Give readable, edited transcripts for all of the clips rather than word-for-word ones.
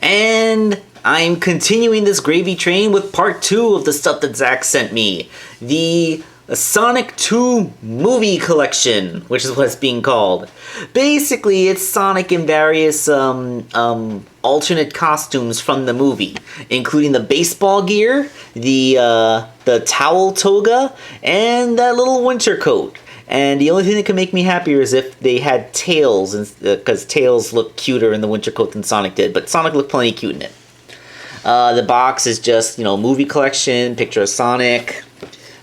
And I'm continuing this gravy train with part 2 of the stuff that Zach sent me. The Sonic 2 movie collection, which is what it's being called. Basically, it's Sonic in various alternate costumes from the movie, including the baseball gear, the towel toga, and that little winter coat. And the only thing that can make me happier is if they had Tails, because Tails looked cuter in the winter coat than Sonic did, but Sonic looked plenty cute in it. The box is just, movie collection, picture of Sonic.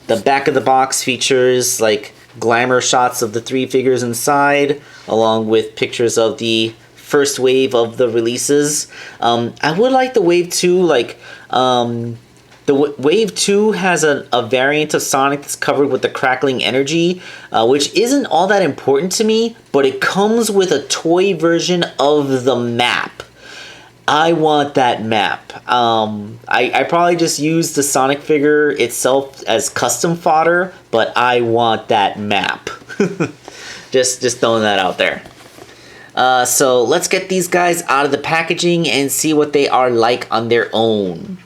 The back of the box features, glamour shots of the 3 figures inside, along with pictures of the first wave of the releases. I would like the Wave 2, the Wave 2 has a variant of Sonic that's covered with the crackling energy, which isn't all that important to me, but it comes with a toy version of the map. I want that map. I probably just use the Sonic figure itself as custom fodder, but I want that map. just throwing that out there. So let's get these guys out of the packaging and see what they are like on their own.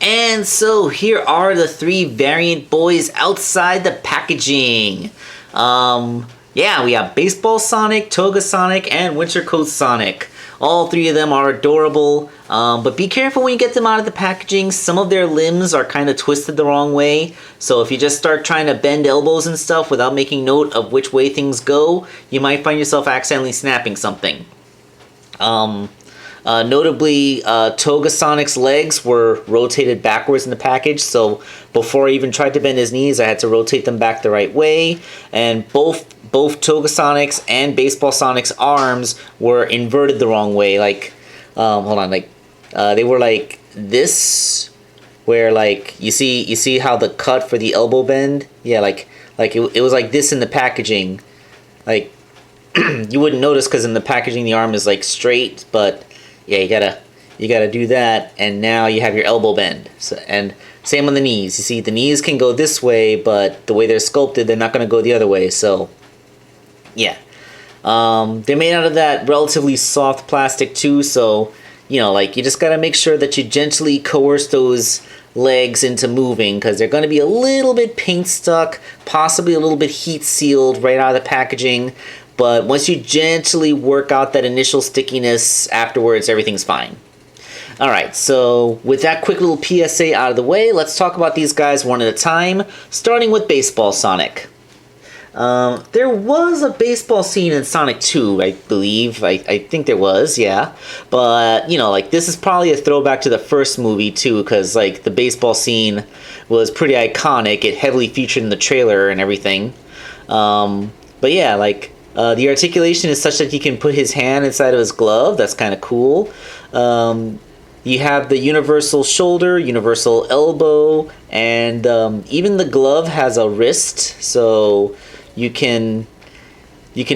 And so here are the 3 variant boys outside the packaging. Yeah, we have Baseball Sonic, Toga Sonic, and Winter Coat Sonic. All 3 of them are adorable, but be careful when you get them out of the packaging. Some of their limbs are kind of twisted the wrong way, so if you just start trying to bend elbows and stuff without making note of which way things go, you might find yourself accidentally snapping something. Notably, Toga Sonic's legs were rotated backwards in the package, so before I even tried to bend his knees, I had to rotate them back the right way, and both Toga Sonic's and Baseball Sonic's arms were inverted the wrong way. They were like this, where you see how the cut for the elbow bend, yeah, it was like this in the packaging. You wouldn't notice because in the packaging the arm is straight, but yeah, you gotta do that, and now you have your elbow bend. So, and same on the knees. You see, the knees can go this way, but the way they're sculpted, they're not gonna go the other way. So, yeah, they're made out of that relatively soft plastic too. So, you just gotta make sure that you gently coerce those legs into moving, because they're gonna be a little bit paint stuck, possibly a little bit heat sealed right out of the packaging. But once you gently work out that initial stickiness, afterwards everything's fine. Alright, so with that quick little PSA out of the way, let's talk about these guys one at a time, starting with Baseball Sonic. There was a baseball scene in Sonic 2, I believe. I think there was, yeah. But, this is probably a throwback to the first movie, too, because, the baseball scene was pretty iconic. It heavily featured in the trailer and everything. But yeah, the articulation is such that he can put his hand inside of his glove. That's kind of cool. You have the universal shoulder, universal elbow, and even the glove has a wrist, so you can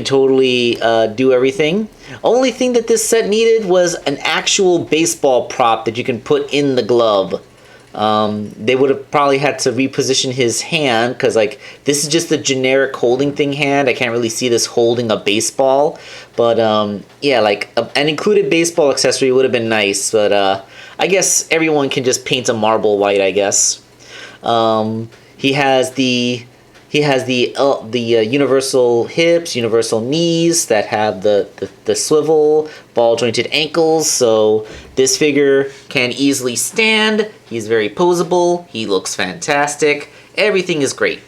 totally do everything. Only thing that this set needed was an actual baseball prop that you can put in the glove. They would have probably had to reposition his hand, because this is just a generic holding thing hand. I can't really see this holding a baseball, but yeah, an included baseball accessory would have been nice, but I guess everyone can just paint a marble white, I guess. He has the universal hips, universal knees that have the swivel, ball jointed ankles, so this figure can easily stand. He's very posable. He looks fantastic. Everything is great.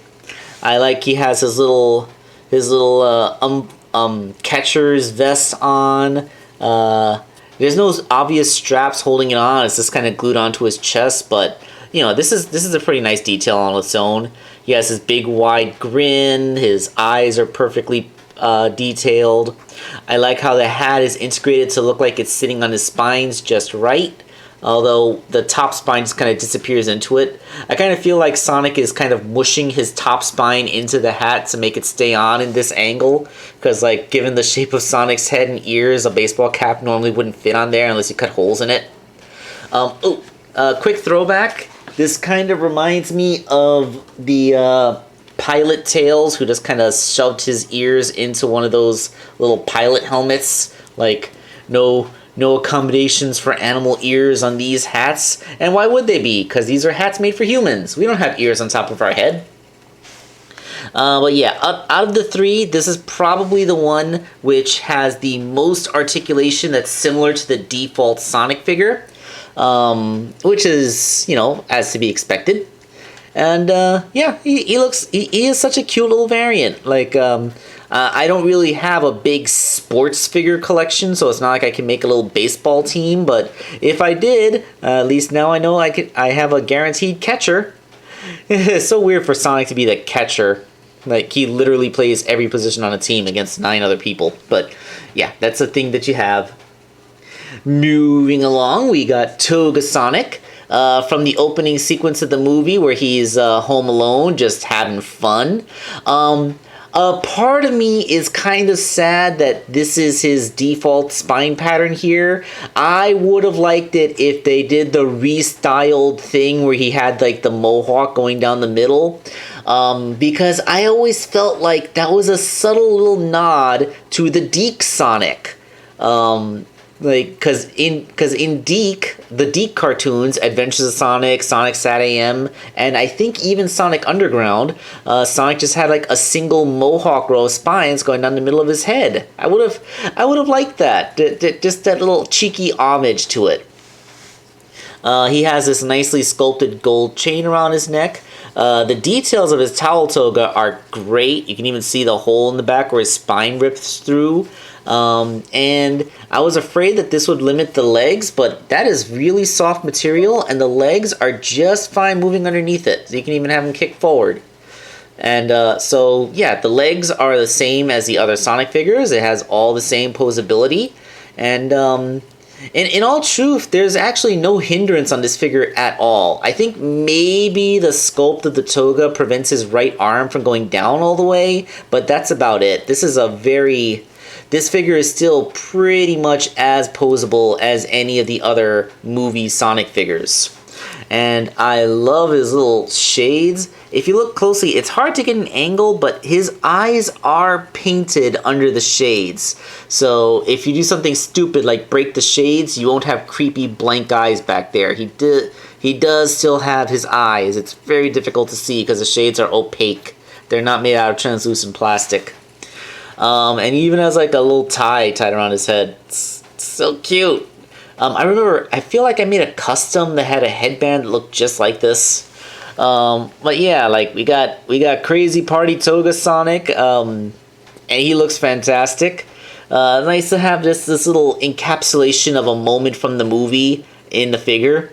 He has his little catcher's vest on. There's no obvious straps holding it on. It's just kind of glued onto his chest, but this is a pretty nice detail on its own. He has his big wide grin. His eyes are perfectly detailed. I like how the hat is integrated to look like it's sitting on his spines just right, although the top spine just kind of disappears into it. I kind of feel like Sonic is kind of mushing his top spine into the hat to make it stay on in this angle, because given the shape of Sonic's head and ears, a baseball cap normally wouldn't fit on there unless you cut holes in it. Quick throwback. This kind of reminds me of the pilot Tails, who just kind of shoved his ears into one of those little pilot helmets. No no accommodations for animal ears on these hats. And why would they be? Because these are hats made for humans. We don't have ears on top of our head. But yeah, out of the three, this is probably the one which has the most articulation that's similar to the default Sonic figure, which is, you know, as to be expected. And yeah, he is such a cute little variant. Like, I don't really have a big sports figure collection, so it's not like I can make a little baseball team. But if I did, at least now I know I have a guaranteed catcher. It's so weird for Sonic to be the catcher. Like, he literally plays every position on a team against 9 other people. But yeah, that's a thing that you have. Moving along, we got Toga Sonic. From the opening sequence of the movie where he's home alone, just having fun. A part of me is kind of sad that this is his default spine pattern here. I would have liked it if they did the restyled thing where he had like the mohawk going down the middle. Because I always felt like that was a subtle little nod to the Deke Sonic. Like, cause in Deke, the Deke cartoons, Adventures of Sonic, Sonic Sat AM, and I think even Sonic Underground, Sonic just had like a single mohawk row of spines going down the middle of his head. I would have liked that. Just that little cheeky homage to it. He has this nicely sculpted gold chain around his neck. The details of his towel toga are great. You can even see the hole in the back where his spine rips through. And I was afraid that this would limit the legs, but that is really soft material, and the legs are just fine moving underneath it. So you can even have them kick forward. And so, yeah, the legs are the same as the other Sonic figures. It has all the same posability. And in all truth, there's actually no hindrance on this figure at all. I think maybe the sculpt of the toga prevents his right arm from going down all the way, but that's about it. This figure is still pretty much as posable as any of the other movie Sonic figures. And I love his little shades. If you look closely, it's hard to get an angle, but his eyes are painted under the shades. So if you do something stupid like break the shades, you won't have creepy blank eyes back there. He does still have his eyes. It's very difficult to see because the shades are opaque. They're not made out of translucent plastic. And he even has like a little tie tied around his head. It's so cute. I feel like I made a custom that had a headband that looked just like this. But yeah, like we got Crazy Party Toga Sonic, and he looks fantastic. Nice to have this little encapsulation of a moment from the movie in the figure.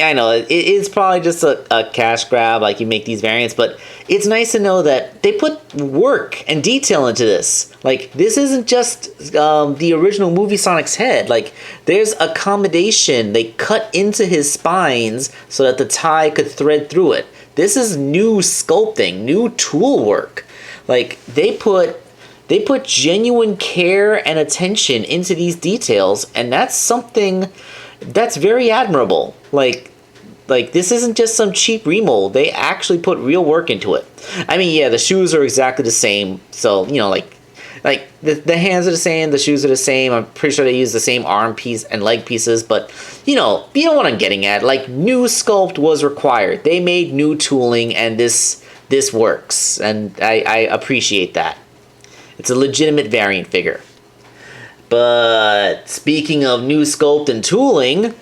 I know it's probably just a cash grab, like you make these variants, but it's nice to know that they put work and detail into this. Like, this isn't just the original movie Sonic's head. Like, there's accommodation. They cut into his spines so that the tie could thread through it. This is new sculpting, new tool work. Like, they put genuine care and attention into these details, and that's something that's very admirable. Like this isn't just some cheap remold. They actually put real work into it. I mean, yeah, the shoes are exactly the same. So, you know, like the hands are the same, the shoes are the same. I'm pretty sure they use the same arm piece and leg pieces, but you know what I'm getting at. Like, new sculpt was required. They made new tooling, and this works, and I appreciate that. It's a legitimate variant figure. But speaking of new sculpt and tooling,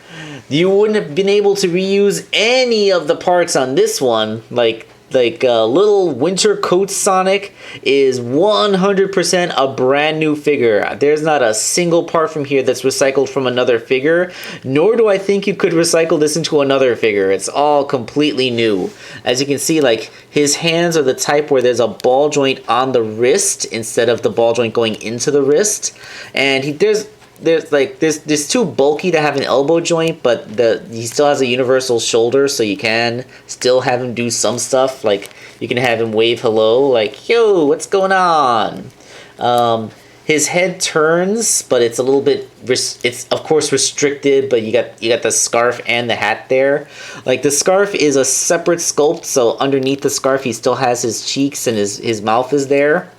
you wouldn't have been able to reuse any of the parts on this one. Like little winter coat Sonic is 100% a brand new figure. There's not a single part from here that's recycled from another figure, nor do I think you could recycle this into another figure. It's all completely new. As you can see, like, his hands are the type where there's a ball joint on the wrist instead of the ball joint going into the wrist, and there's too bulky to have an elbow joint, but he still has a universal shoulder, so you can still have him do some stuff. Like, you can have him wave hello, like, yo, what's going on? His head turns, but it's a little bit, it's of course restricted, but you got the scarf and the hat there. Like, the scarf is a separate sculpt, so underneath the scarf he still has his cheeks and his mouth is there.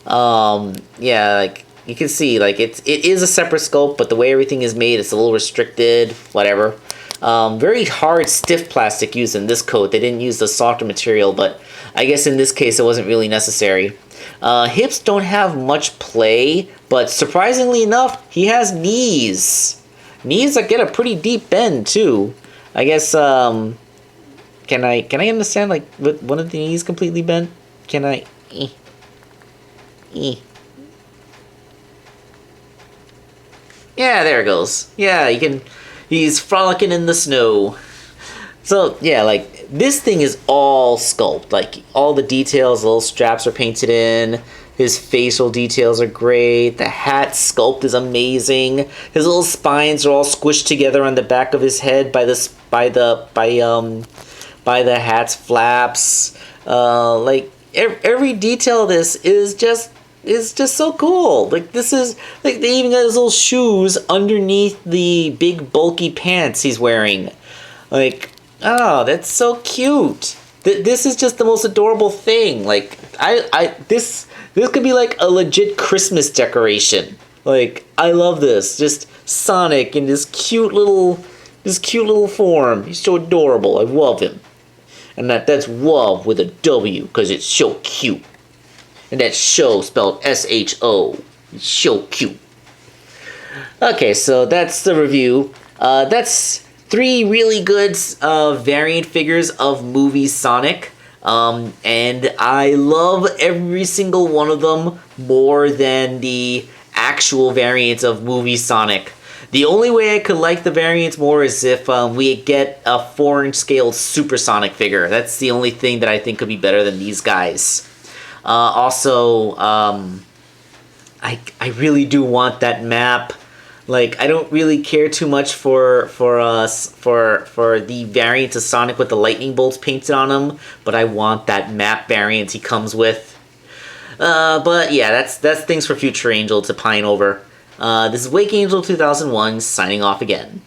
Yeah, like, you can see, like, it is a separate sculpt, but the way everything is made, it's a little restricted, whatever. Very hard, stiff plastic used in this coat. They didn't use the softer material, but I guess in this case it wasn't really necessary. Hips don't have much play, but surprisingly enough, he has knees. Knees that get a pretty deep bend, too. I guess, can I understand, like, with one of the knees completely bent? Can I... Yeah, there it goes. Yeah, you can... He's frolicking in the snow. So, yeah, like, this thing is all sculpt. Like, all the details, the little straps are painted in. His facial details are great. The hat sculpt is amazing. His little spines are all squished together on the back of his head by the hat's flaps. Like, every detail of this is just so cool. Like, this is, like, they even got his little shoes underneath the big bulky pants he's wearing. Like, oh, that's so cute. This is just the most adorable thing. Like, this could be like a legit Christmas decoration. Like, I love this. Just Sonic in this cute little form. He's so adorable. I love him. And that's love with a W, because it's so cute. And that's show spelled S-H-O. It's so cute. Okay, so that's the review. That's 3 really good variant figures of movie Sonic. And I love every single one of them more than the actual variants of movie Sonic. The only way I could like the variants more is if we get a 4-inch scale Super Sonic figure. That's the only thing that I think could be better than these guys. Also, I really do want that map. Like, I don't really care too much for the variants of Sonic with the lightning bolts painted on them, but I want that map variant he comes with. But yeah, that's things for Future Angel to pine over. This is Wakeangel2K1 signing off again.